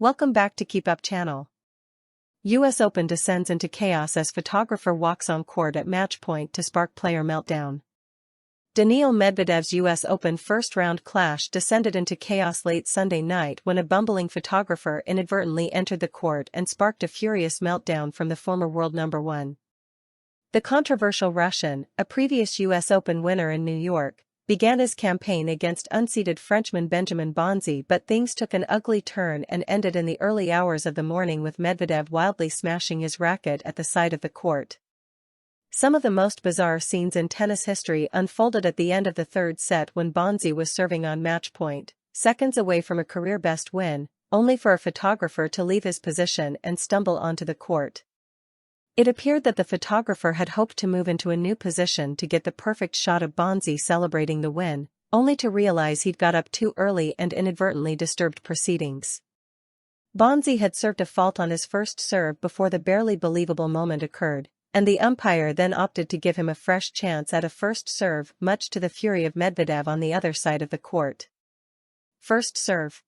Welcome back to KEEPUP channel. US Open descends into chaos as photographer walks on court at match point to spark player meltdown. Daniil Medvedev's US Open first-round clash descended into chaos late Sunday night when a bumbling photographer inadvertently entered the court and sparked a furious meltdown from the former world number one. The controversial Russian, a previous US Open winner in New York, began his campaign against unseeded Frenchman Benjamin Bonzi, but things took an ugly turn and ended in the early hours of the morning with Medvedev wildly smashing his racket at the side of the court. Some of the most bizarre scenes in tennis history unfolded at the end of the third set when Bonzi was serving on match point, seconds away from a career-best win, only for a photographer to leave his position and stumble onto the court. It appeared that the photographer had hoped to move into a new position to get the perfect shot of Bonzi celebrating the win, only to realize he'd got up too early and inadvertently disturbed proceedings. Bonzi had served a fault on his first serve before the barely believable moment occurred, and the umpire then opted to give him a fresh chance at a first serve, much to the fury of Medvedev on the other side of the court. First serve.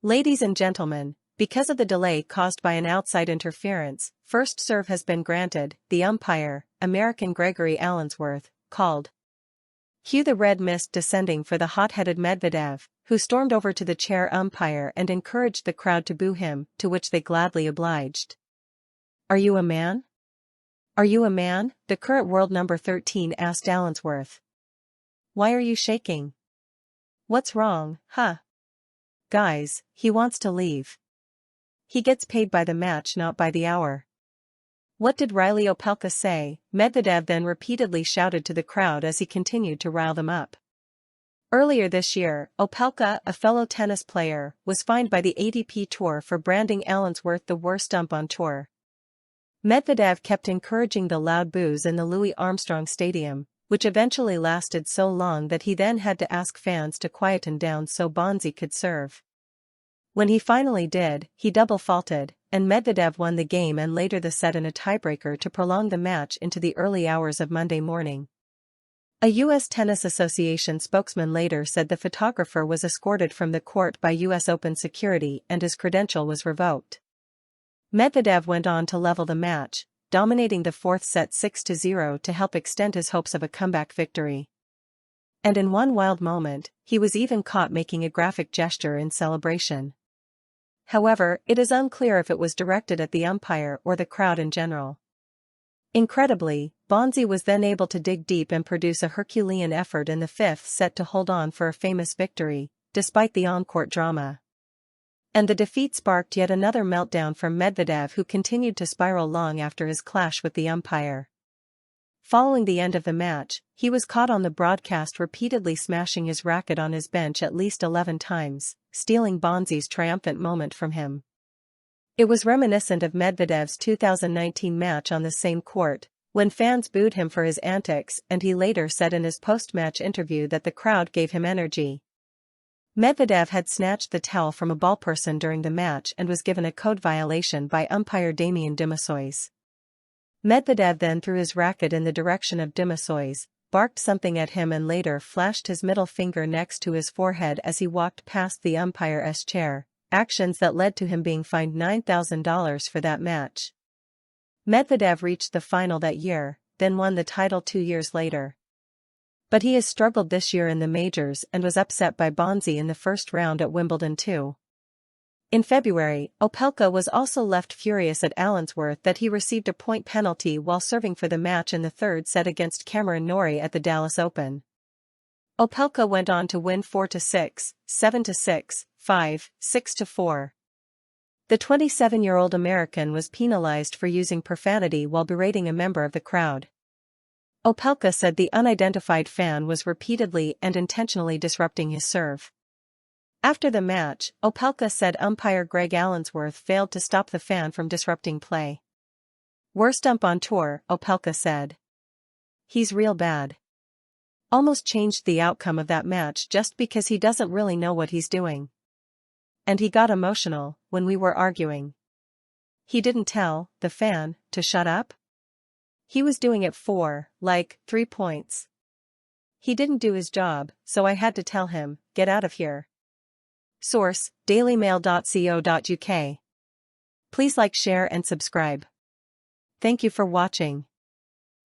Ladies and gentlemen, because of the delay caused by an outside interference, first serve has been granted, the umpire, American Gregory Allensworth, called. Cue the red mist descending for the hot-headed Medvedev, who stormed over to the chair umpire and encouraged the crowd to boo him, to which they gladly obliged. "Are you a man? Are you a man?" the current world number 13 asked Allensworth. "Why are you shaking? What's wrong, huh? Guys, he wants to leave. He gets paid by the match, not by the hour." "What did Riley Opelka say?" Medvedev then repeatedly shouted to the crowd as he continued to rile them up. Earlier this year, Opelka, a fellow tennis player, was fined by the ATP Tour for branding Allensworth the worst ump on tour. Medvedev kept encouraging the loud boos in the Louis Armstrong Stadium, which eventually lasted so long that he then had to ask fans to quieten down so Bonzi could serve. When he finally did, he double faulted, and Medvedev won the game and later the set in a tiebreaker to prolong the match into the early hours of Monday morning. A U.S. Tennis Association spokesman later said the photographer was escorted from the court by U.S. Open security and his credential was revoked. Medvedev went on to level the match, dominating the fourth set 6-0 to help extend his hopes of a comeback victory. And in one wild moment, he was even caught making a graphic gesture in celebration. However, it is unclear if it was directed at the umpire or the crowd in general. Incredibly, Bonzi was then able to dig deep and produce a Herculean effort in the fifth set to hold on for a famous victory, despite the on-court drama. And the defeat sparked yet another meltdown from Medvedev, who continued to spiral long after his clash with the umpire. Following the end of the match, he was caught on the broadcast repeatedly smashing his racket on his bench at least 11 times, stealing Bonzi's triumphant moment from him. It was reminiscent of Medvedev's 2019 match on the same court, when fans booed him for his antics, and he later said in his post-match interview that the crowd gave him energy. Medvedev had snatched the towel from a ballperson during the match and was given a code violation by umpire Damien Demassois. Medvedev then threw his racket in the direction of Demassois, barked something at him and later flashed his middle finger next to his forehead as he walked past the umpire's chair, actions that led to him being fined $9,000 for that match. Medvedev reached the final that year, then won the title 2 years later. But he has struggled this year in the majors and was upset by Bonzi in the first round at Wimbledon too. In February, Opelka was also left furious at Allensworth that he received a point penalty while serving for the match in the third set against Cameron Norrie at the Dallas Open. Opelka went on to win 4-6, 7-6, 5, 6-4. The 27-year-old American was penalized for using profanity while berating a member of the crowd. Opelka said the unidentified fan was repeatedly and intentionally disrupting his serve. After the match, Opelka said umpire Greg Allensworth failed to stop the fan from disrupting play. "Worst ump on tour," Opelka said. "He's real bad. Almost changed the outcome of that match just because he doesn't really know what he's doing. And he got emotional when we were arguing. He didn't tell the fan to shut up. He was doing it for, 3 points. He didn't do his job, so I had to tell him, get out of here." Source: dailymail.co.uk. Please like, share and subscribe. Thank you for watching.